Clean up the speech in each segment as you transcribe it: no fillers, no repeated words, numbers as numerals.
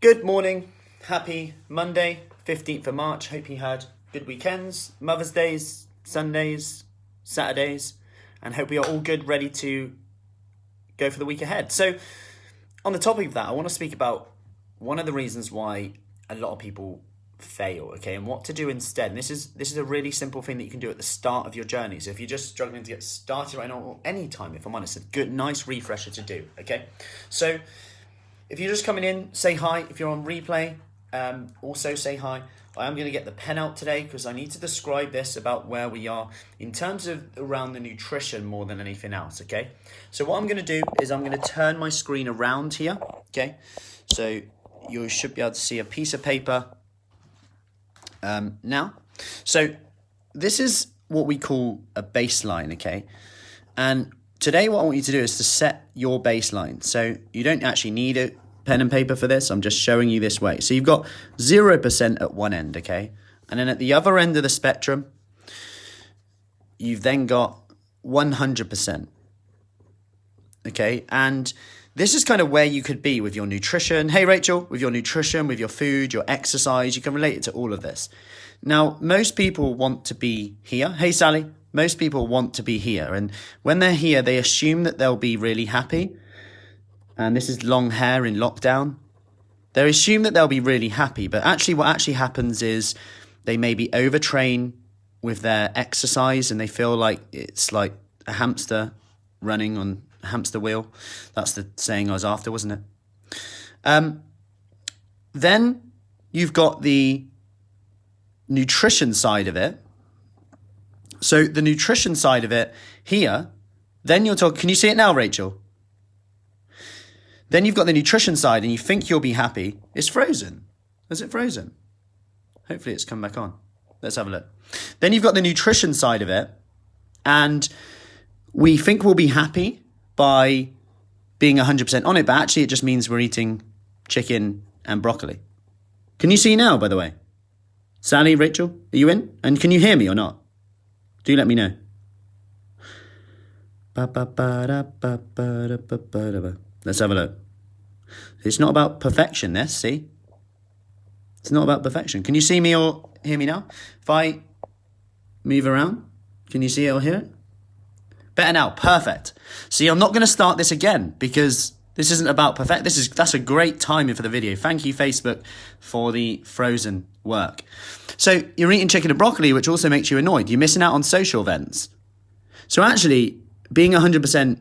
Good morning. Happy Monday, 15th of March. Hope you had good weekends, Mother's Days, Sundays, Saturdays, and hope we are all good, ready to go for the week ahead. So, on the topic of that, I want to speak about one of the reasons why a lot of people fail, okay, and what to do instead. And this is a really simple thing that you can do at the start of your journey. So if you're just struggling to get started right now, or any time, if I'm honest, it's a good, nice refresher to do, okay? So if you're just coming in, say hi. If you're on replay, also say hi. I am going to get the pen out today because I need to describe this about where we are in terms of around the nutrition more than anything else, okay? So what I'm going to do is I'm going to turn my screen around here, okay? So you should be able to see a piece of paper now. So this is what we call a baseline, okay? And today what I want you to do is to set your baseline. So you don't actually need a pen and paper for this. I'm just showing you this way. So you've got 0% at one end, okay? And then at the other end of the spectrum, you've then got 100%, okay? And this is kind of where you could be with your nutrition. Hey, Rachel, with your nutrition, with your food, your exercise, you can relate it to all of this. Now, most people want to be here. Hey, Sally, most people want to be here. And when they're here, they assume that they'll be really happy. And this is long hair in lockdown. They assume that they'll be really happy. But actually, what actually happens is they maybe overtrain with their exercise and they feel like it's like a hamster running on a hamster wheel. That's the saying I was after, wasn't it? Then you've got the nutrition side of it. So the nutrition side of it here, then you're talking, can you see it now, Rachel? Then you've got the nutrition side and you think you'll be happy. It's frozen. Is it frozen? Hopefully it's come back on. Let's have a look. Then you've got the nutrition side of it. And we think we'll be happy by being 100% on it. But actually it just means we're eating chicken and broccoli. Can you see now, by the way? Sally, Rachel, are you in? And can you hear me or not? Do let me know. Let's have a look. It's not about perfection, this, see? It's not about perfection. Can you see me or hear me now? If I move around, can you see it or hear it? Better now, perfect. See, I'm not going to start this again because this isn't about perfect. That's a great timing for the video. Thank you, Facebook, for the frozen work. So you're eating chicken and broccoli, which also makes you annoyed. You're missing out on social events. So actually, being 100%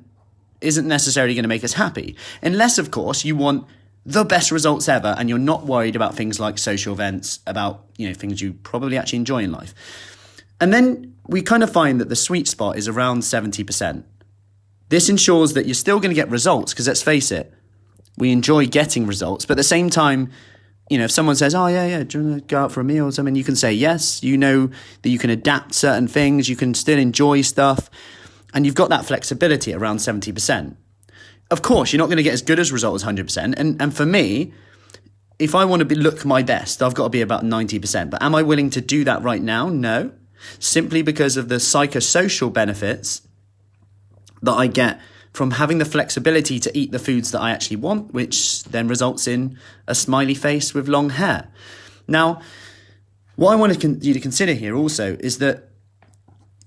isn't necessarily going to make us happy. Unless, of course, you want the best results ever and you're not worried about things like social events, about, things you probably actually enjoy in life. And then we kind of find that the sweet spot is around 70%. This ensures that you're still going to get results because, let's face it, we enjoy getting results. But at the same time, if someone says, oh, yeah, do you want to go out for a meal or something? You can say yes. You know that you can adapt certain things. You can still enjoy stuff. And you've got that flexibility at around 70%. Of course, you're not going to get as good as result as 100%. And for me, if I want to look my best, I've got to be about 90%. But am I willing to do that right now? No. Simply because of the psychosocial benefits that I get from having the flexibility to eat the foods that I actually want, which then results in a smiley face with long hair. Now, what I want you to consider here also is that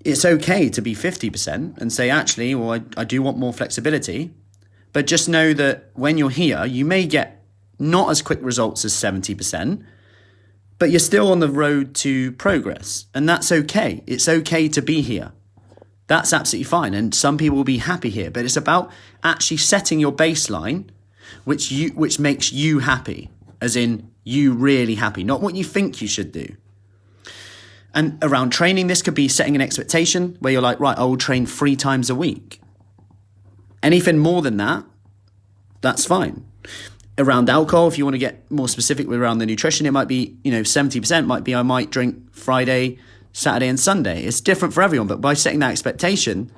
it's okay to be 50% and say, actually, well, I do want more flexibility. But just know that when you're here, you may get not as quick results as 70%, but you're still on the road to progress. And that's okay. It's okay to be here. That's absolutely fine. And some people will be happy here. But it's about actually setting your baseline, which makes you happy, as in you really happy, not what you think you should do. And around training, this could be setting an expectation where you're like, right, I will train 3 times a week. Anything more than that, that's fine. Around alcohol, if you want to get more specific around the nutrition, it might be, 70% might be I might drink Friday, Saturday and Sunday. It's different for everyone, but by setting that expectation,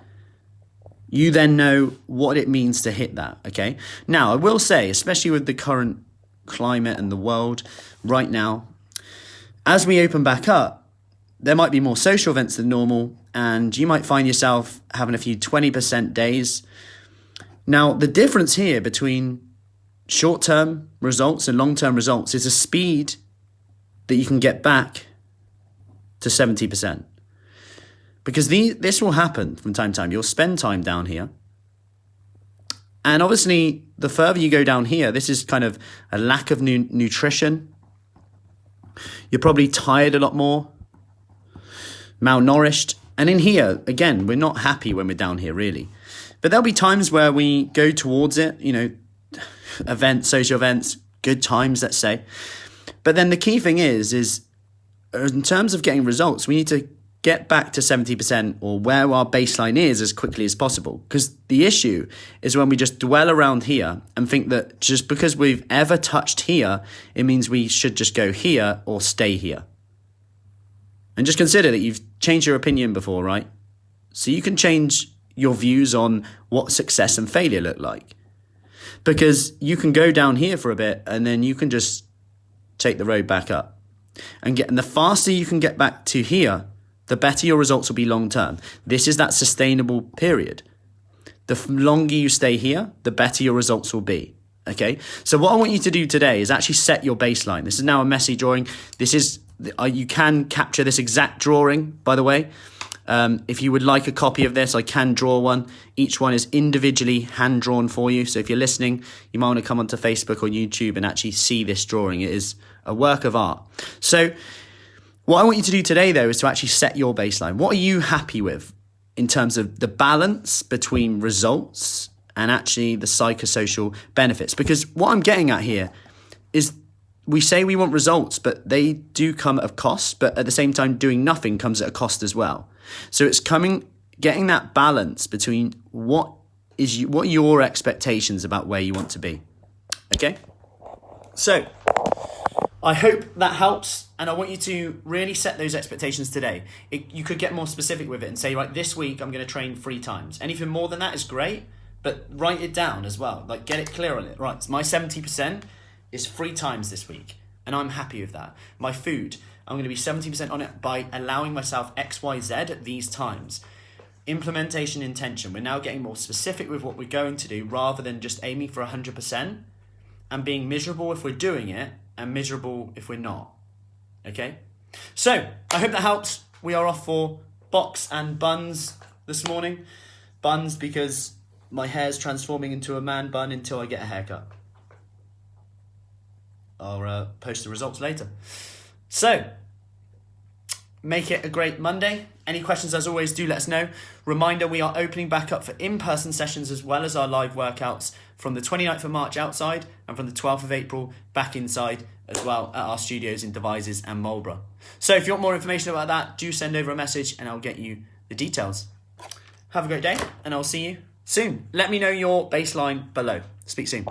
you then know what it means to hit that, okay? Now, I will say, especially with the current climate and the world right now, as we open back up, there might be more social events than normal, and you might find yourself having a few 20% days. Now, the difference here between short-term results and long-term results is a speed that you can get back to 70%. Because this will happen from time to time. You'll spend time down here. And obviously, the further you go down here, this is kind of a lack of nutrition. You're probably tired a lot more, malnourished. And in here, again, we're not happy when we're down here, really. But there'll be times where we go towards it, you know, events, social events, good times, let's say. But then the key thing is in terms of getting results, we need to get back to 70% or where our baseline is as quickly as possible. Because the issue is when we just dwell around here and think that just because we've ever touched here, it means we should just go here or stay here. And just consider that you've changed your opinion before, right? So you can change your views on what success and failure look like. Because you can go down here for a bit and then you can just take the road back up. And the faster you can get back to here, the better your results will be long term. This is that sustainable period. The longer you stay here, the better your results will be. Okay? So what I want you to do today is actually set your baseline. This is now a messy drawing. You can capture this exact drawing, by the way. If you would like a copy of this, I can draw one. Each one is individually hand-drawn for you. So if you're listening, you might want to come onto Facebook or YouTube and actually see this drawing. It is a work of art. So what I want you to do today, though, is to actually set your baseline. What are you happy with in terms of the balance between results and actually the psychosocial benefits? Because what I'm getting at here is we say we want results, but they do come at a cost. But at the same time, doing nothing comes at a cost as well. So it's getting that balance between what are your expectations about where you want to be. Okay? So I hope that helps, and I want you to really set those expectations today. You could get more specific with it and say, right, this week I'm going to train 3 times. Anything more than that is great, but write it down as well. Like, get it clear on it. Right, so my 70% is 3 times this week, and I'm happy with that. My food, I'm going to be 70% on it by allowing myself X, Y, Z at these times. Implementation intention. We're now getting more specific with what we're going to do rather than just aiming for 100% and being miserable if we're doing it and miserable if we're not. Okay? So, I hope that helps. We are off for box and buns this morning. Buns because my hair's transforming into a man bun until I get a haircut. I'll post the results later. So, make it a great Monday. Any questions, as always, do let us know. Reminder, we are opening back up for in-person sessions as well as our live workouts from the 29th of March outside and from the 12th of April back inside as well at our studios in Devizes and Marlborough. So if you want more information about that, do send over a message and I'll get you the details. Have a great day and I'll see you soon. Let me know your baseline below. Speak soon.